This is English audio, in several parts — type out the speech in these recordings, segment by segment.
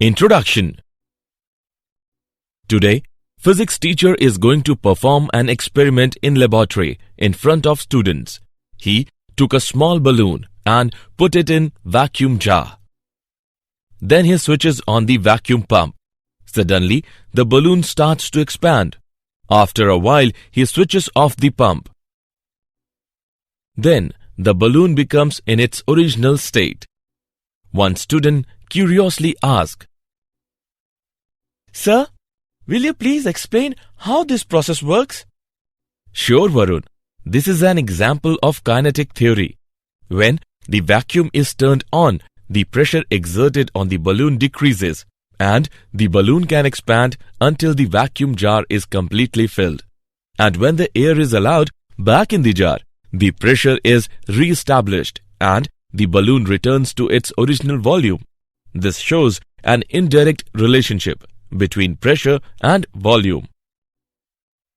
Introduction. Today, physics teacher is going to perform an experiment in laboratory in front of students. He took a small balloon and put it in vacuum jar. Then he switches on the vacuum pump. Suddenly, the balloon starts to expand. After a while, he switches off the pump. Then, the balloon becomes in its original state. One student curiously asked, "Sir, will you please explain how this process works?" "Sure, Varun. This is an example of kinetic theory. When the vacuum is turned on, the pressure exerted on the balloon decreases, and the balloon can expand until the vacuum jar is completely filled. And when the air is allowed back in the jar, the pressure is re-established and the balloon returns to its original volume. This shows an indirect relationship between pressure and volume."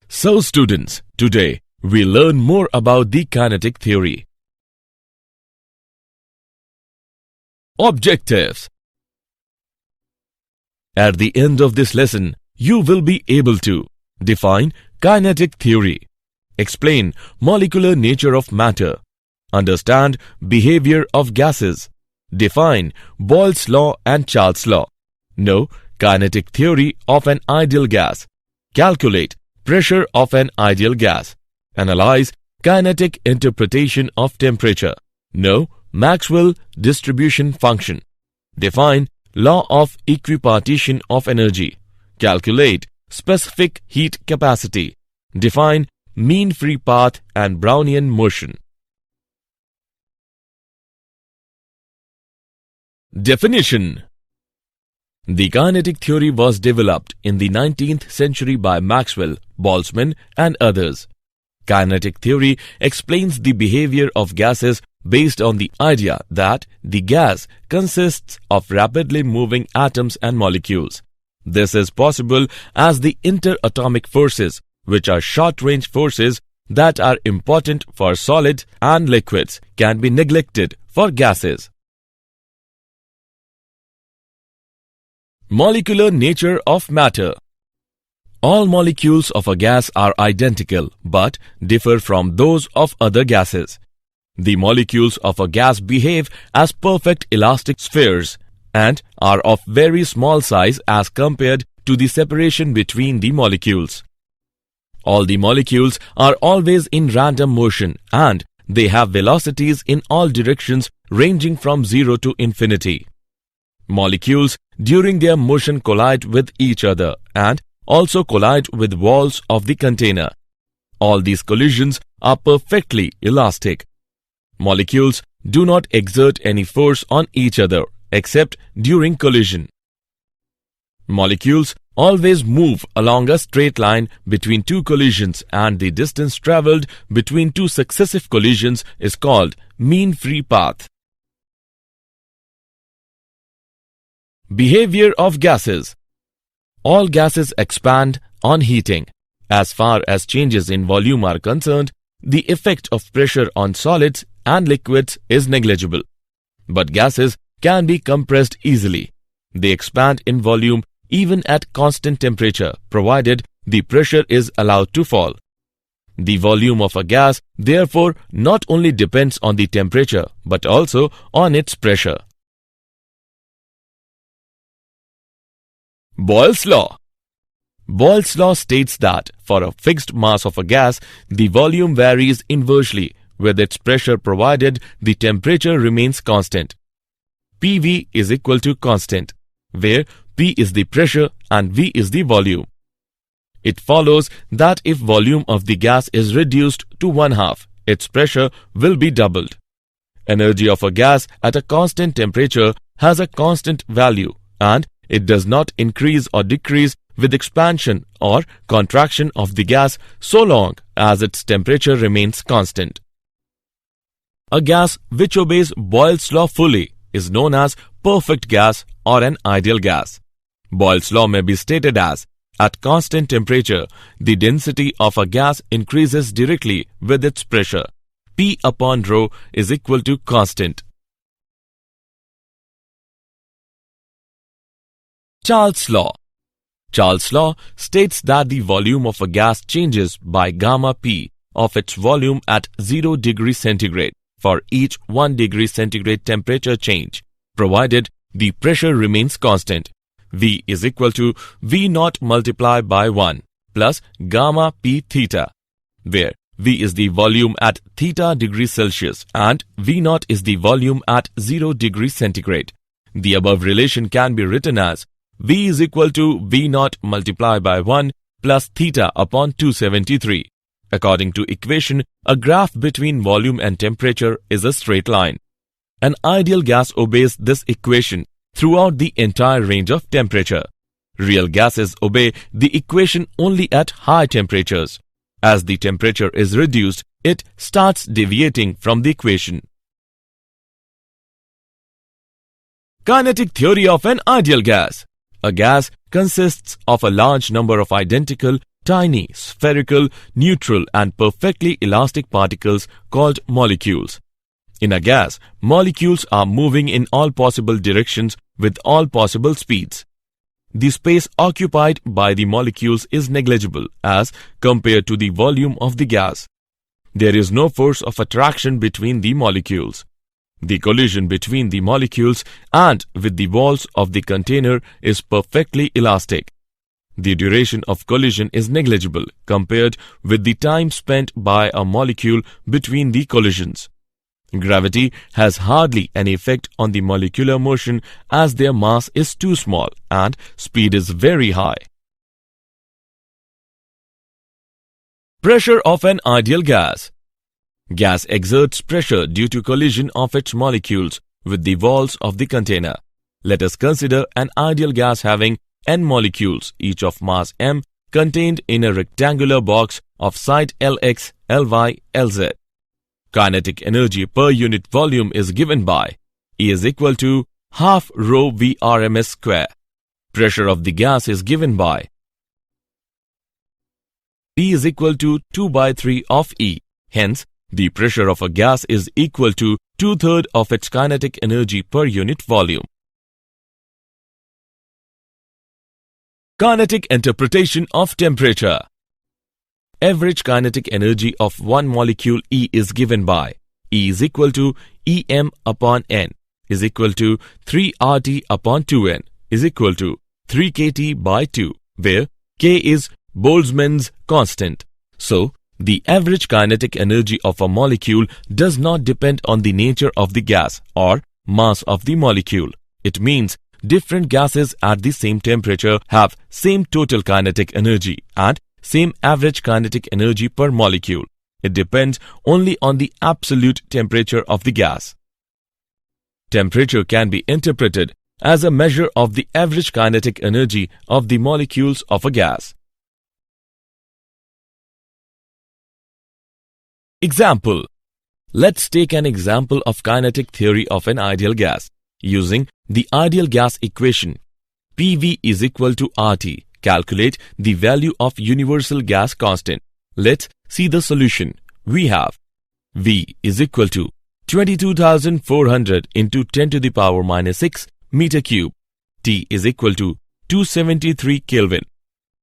So students, today we learn more about the kinetic theory. Objectives. At the end of this lesson, you will be able to define kinetic theory, explain molecular nature of matter, understand behavior of gases, define Boyle's law and Charles' law, know kinetic theory of an ideal gas, calculate pressure of an ideal gas, analyze kinetic interpretation of temperature, know Maxwell distribution function, define law of equipartition of energy, calculate specific heat capacity, define mean free path and Brownian motion. Definition. The kinetic theory was developed in the 19th century by Maxwell, Boltzmann and others. Kinetic theory explains the behavior of gases based on the idea that the gas consists of rapidly moving atoms and molecules. This is possible as the interatomic forces, which are short-range forces that are important for solids and liquids, can be neglected for gases. Molecular nature of matter. All molecules of a gas are identical but differ from those of other gases. The molecules of a gas behave as perfect elastic spheres and are of very small size as compared to the separation between the molecules. All the molecules are always in random motion and they have velocities in all directions ranging from 0 to infinity. Molecules during their motion collide with each other and also collide with walls of the container. All these collisions are perfectly elastic. Molecules do not exert any force on each other except during collision. Molecules always move along a straight line between two collisions, and the distance traveled between two successive collisions is called mean free path. Behavior of gases. All gases expand on heating. As far as changes in volume are concerned, the effect of pressure on solids and liquids is negligible. But gases can be compressed easily. They expand in volume even at constant temperature, provided the pressure is allowed to fall. The volume of a gas, therefore, not only depends on the temperature, but also on its pressure. Boyle's law. Boyle's law states that for a fixed mass of a gas, the volume varies inversely with its pressure provided the temperature remains constant. PV is equal to constant, where P is the pressure and V is the volume. It follows that if volume of the gas is reduced to 1/2, its pressure will be doubled. Energy of a gas at a constant temperature has a constant value and it does not increase or decrease with expansion or contraction of the gas so long as its temperature remains constant. A gas which obeys Boyle's law fully is known as perfect gas or an ideal gas. Boyle's law may be stated as, at constant temperature, the density of a gas increases directly with its pressure. P upon rho is equal to constant. Charles' law. Charles' law states that the volume of a gas changes by gamma P of its volume at 0 degrees centigrade for each 1 degree centigrade temperature change, provided the pressure remains constant. V is equal to V naught multiplied by 1 plus gamma P theta, where V is the volume at theta degrees Celsius and V naught is the volume at 0 degrees centigrade. The above relation can be written as V is equal to V naught multiplied by 1 plus theta upon 273. According to equation, a graph between volume and temperature is a straight line. An ideal gas obeys this equation throughout the entire range of temperature. Real gases obey the equation only at high temperatures. As the temperature is reduced, it starts deviating from the equation. Kinetic theory of an ideal gas. A gas consists of a large number of identical, tiny, spherical, neutral and perfectly elastic particles called molecules. In a gas, molecules are moving in all possible directions with all possible speeds. The space occupied by the molecules is negligible as compared to the volume of the gas. There is no force of attraction between the molecules. The collision between the molecules and with the walls of the container is perfectly elastic. The duration of collision is negligible compared with the time spent by a molecule between the collisions. Gravity has hardly any effect on the molecular motion as their mass is too small and speed is very high. Pressure of an ideal gas. Gas exerts pressure due to collision of its molecules with the walls of the container. Let us consider an ideal gas having n molecules, each of mass m, contained in a rectangular box of side Lx, Ly, Lz. Kinetic energy per unit volume is given by E is equal to half rho V RMS square. Pressure of the gas is given by P is equal to 2 by 3 of E. Hence, the pressure of a gas is equal to 2/3 of its kinetic energy per unit volume. Kinetic interpretation of temperature. Average kinetic energy of one molecule E is given by E is equal to Em upon N is equal to 3 RT upon 2N is equal to 3 kT by 2, where K is Boltzmann's constant. So, the average kinetic energy of a molecule does not depend on the nature of the gas or mass of the molecule. It means different gases at the same temperature have same total kinetic energy and same average kinetic energy per molecule. It depends only on the absolute temperature of the gas. Temperature can be interpreted as a measure of the average kinetic energy of the molecules of a gas. Example. Let's take an example of kinetic theory of an ideal gas. Using the ideal gas equation, PV is equal to RT. Calculate the value of universal gas constant. Let's see the solution. We have V is equal to 22,400 into 10 to the power minus 6 meter cube. T is equal to 273 Kelvin.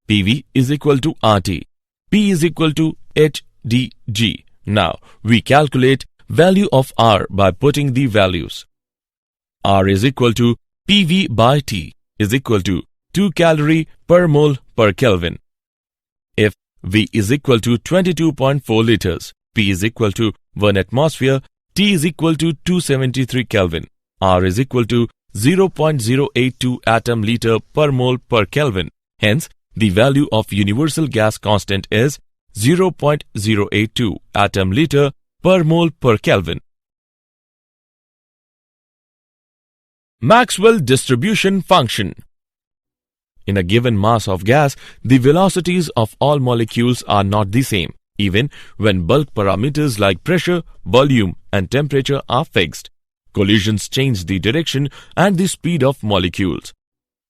PV is equal to RT. P is equal to HDG. Now, we calculate value of R by putting the values. R is equal to PV by T is equal to 2 calorie per mole per Kelvin. If V is equal to 22.4 liters, P is equal to 1 atmosphere, T is equal to 273 Kelvin, R is equal to 0.082 atom liter per mole per Kelvin. Hence, the value of universal gas constant is 0.082 atom liter per mole per Kelvin. Maxwell distribution function. In a given mass of gas, the velocities of all molecules are not the same, even when bulk parameters like pressure, volume, and temperature are fixed. Collisions change the direction and the speed of molecules.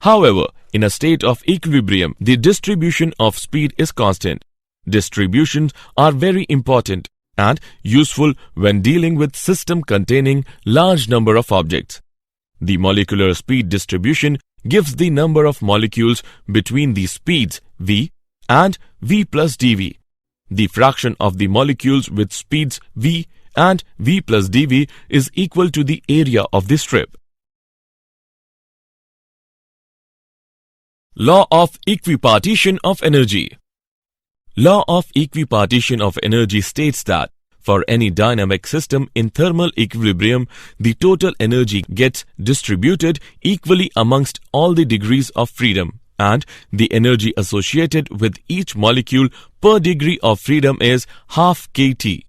However, in a state of equilibrium, the distribution of speed is constant. Distributions are very important and useful when dealing with system containing large number of objects. The molecular speed distribution gives the number of molecules between the speeds v and v plus dv. The fraction of the molecules with speeds v and v plus dv is equal to the area of the strip. Law of equipartition of energy. Law of equipartition of energy states that for any dynamic system in thermal equilibrium, the total energy gets distributed equally amongst all the degrees of freedom, and the energy associated with each molecule per degree of freedom is half kT,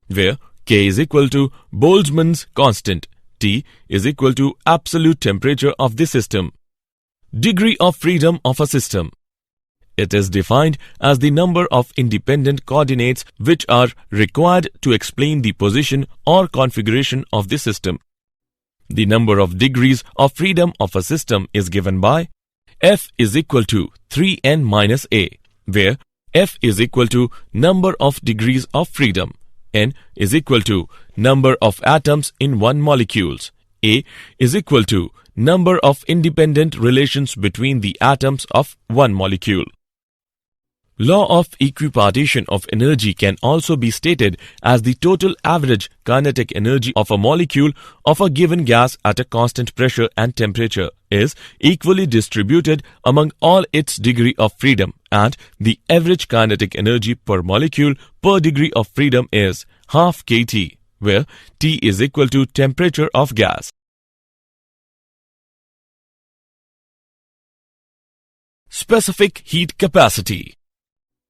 where K is equal to Boltzmann's constant, T is equal to absolute temperature of the system. Degree of freedom of a system. It is defined as the number of independent coordinates which are required to explain the position or configuration of the system. The number of degrees of freedom of a system is given by F is equal to 3n minus a, where F is equal to number of degrees of freedom, n is equal to number of atoms in one molecules, a is equal to number of independent relations between the atoms of one molecule. Law of equipartition of energy can also be stated as the total average kinetic energy of a molecule of a given gas at a constant pressure and temperature is equally distributed among all its degree of freedom, and the average kinetic energy per molecule per degree of freedom is half kT, where T is equal to temperature of gas. Specific heat capacity.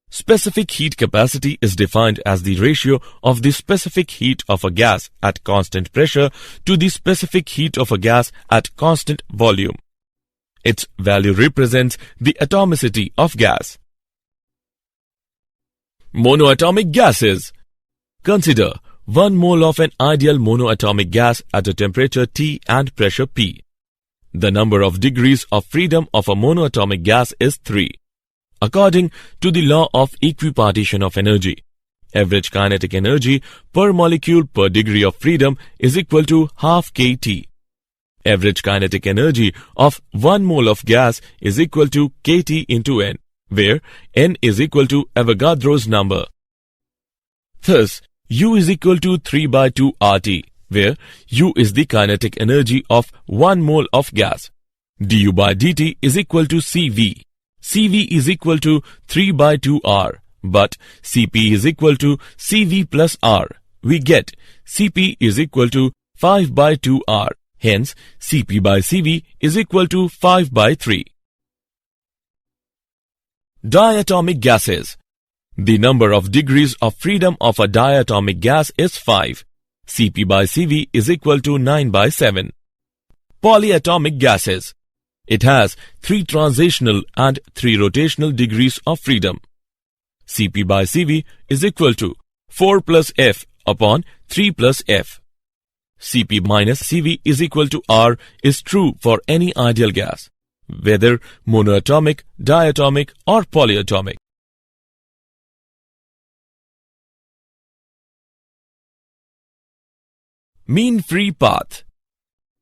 Specific heat capacity is defined as the ratio of the specific heat of a gas at constant pressure to the specific heat of a gas at constant volume. Its value represents the atomicity of gas. Monoatomic gases. Consider 1 mole of an ideal monoatomic gas at a temperature T and pressure P. The number of degrees of freedom of a monoatomic gas is 3. According to the law of equipartition of energy, average kinetic energy per molecule per degree of freedom is equal to half kT. Average kinetic energy of 1 mole of gas is equal to kT into n, where n is equal to Avogadro's number. Thus, U is equal to 3 by 2 RT, where U is the kinetic energy of 1 mole of gas. Du by dt is equal to Cv. Cv is equal to 3 by 2 R, but Cp is equal to Cv plus R. We get Cp is equal to 5 by 2 R. Hence, Cp by Cv is equal to 5 by 3. Diatomic gases. The number of degrees of freedom of a diatomic gas is 5. Cp by Cv is equal to 9 by 7. Polyatomic gases. It has 3 translational and 3 rotational degrees of freedom. Cp by Cv is equal to 4 plus F upon 3 plus F. Cp minus Cv is equal to R is true for any ideal gas, whether monoatomic, diatomic or polyatomic. Mean free path.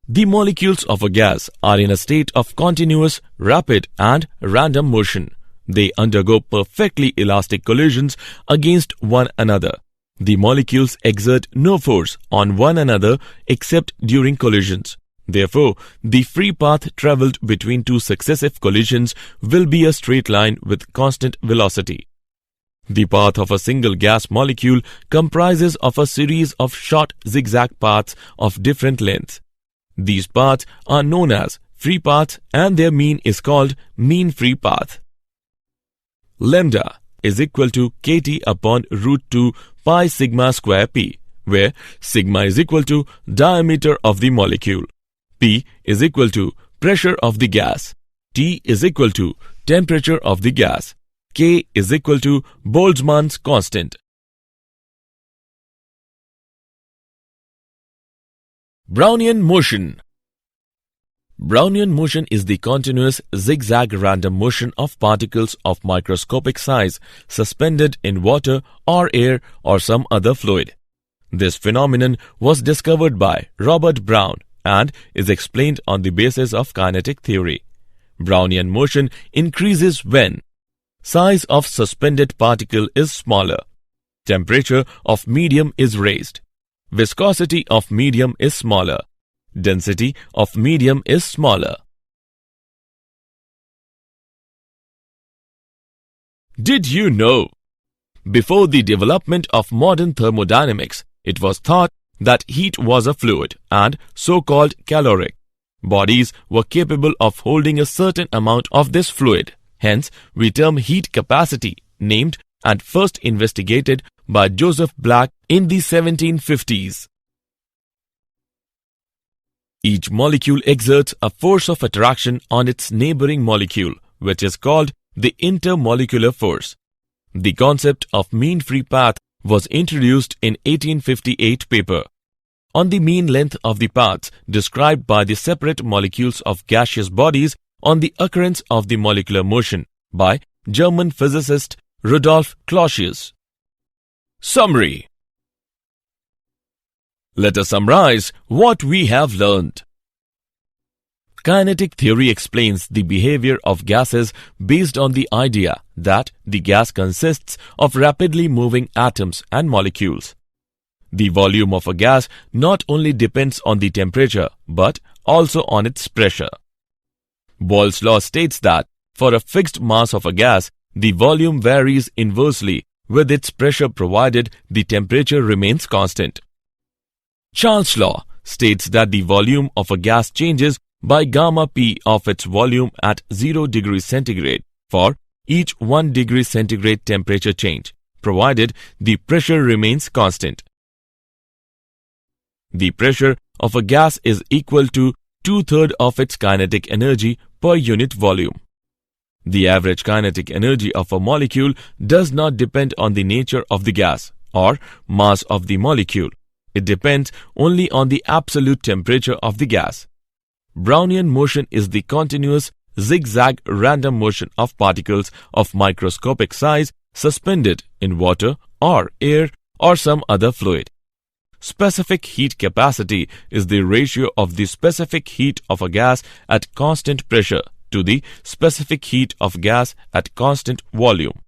The molecules of a gas are in a state of continuous, rapid and random motion. They undergo perfectly elastic collisions against one another. The molecules exert no force on one another except during collisions. Therefore, the free path travelled between two successive collisions will be a straight line with constant velocity. The path of a single gas molecule comprises of a series of short zigzag paths of different lengths. These paths are known as free paths and their mean is called mean free path. Lambda is equal to kT upon root 2 pi sigma square p, where sigma is equal to diameter of the molecule, p is equal to pressure of the gas, T is equal to temperature of the gas, K is equal to Boltzmann's constant. Brownian motion. Brownian motion is the continuous zigzag random motion of particles of microscopic size suspended in water or air or some other fluid. This phenomenon was discovered by Robert Brown and is explained on the basis of kinetic theory. Brownian motion increases when size of suspended particle is smaller, temperature of medium is raised, viscosity of medium is smaller, density of medium is smaller. Did you know? Before the development of modern thermodynamics, it was thought that heat was a fluid and so-called caloric. Bodies were capable of holding a certain amount of this fluid. Hence, we term heat capacity, named and first investigated by Joseph Black in the 1750s. Each molecule exerts a force of attraction on its neighboring molecule, which is called the intermolecular force. The concept of mean free path was introduced in 1858 paper on the mean length of the paths described by the separate molecules of gaseous bodies on the occurrence of the molecular motion by German physicist Rudolf Clausius. Summary. Let us summarize what we have learned. Kinetic theory explains the behavior of gases based on the idea that the gas consists of rapidly moving atoms and molecules. The volume of a gas not only depends on the temperature but also on its pressure. Boyle's law states that for a fixed mass of a gas, the volume varies inversely with its pressure provided the temperature remains constant. Charles' law states that the volume of a gas changes by gamma p of its volume at 0 degrees centigrade for each 1 degree centigrade temperature change, provided the pressure remains constant. The pressure of a gas is equal to 2/3 of its kinetic energy per unit volume. The average kinetic energy of a molecule does not depend on the nature of the gas or mass of the molecule. It depends only on the absolute temperature of the gas. Brownian motion is the continuous zigzag random motion of particles of microscopic size suspended in water or air or some other fluid. Specific heat capacity is the ratio of the specific heat of a gas at constant pressure to the specific heat of gas at constant volume.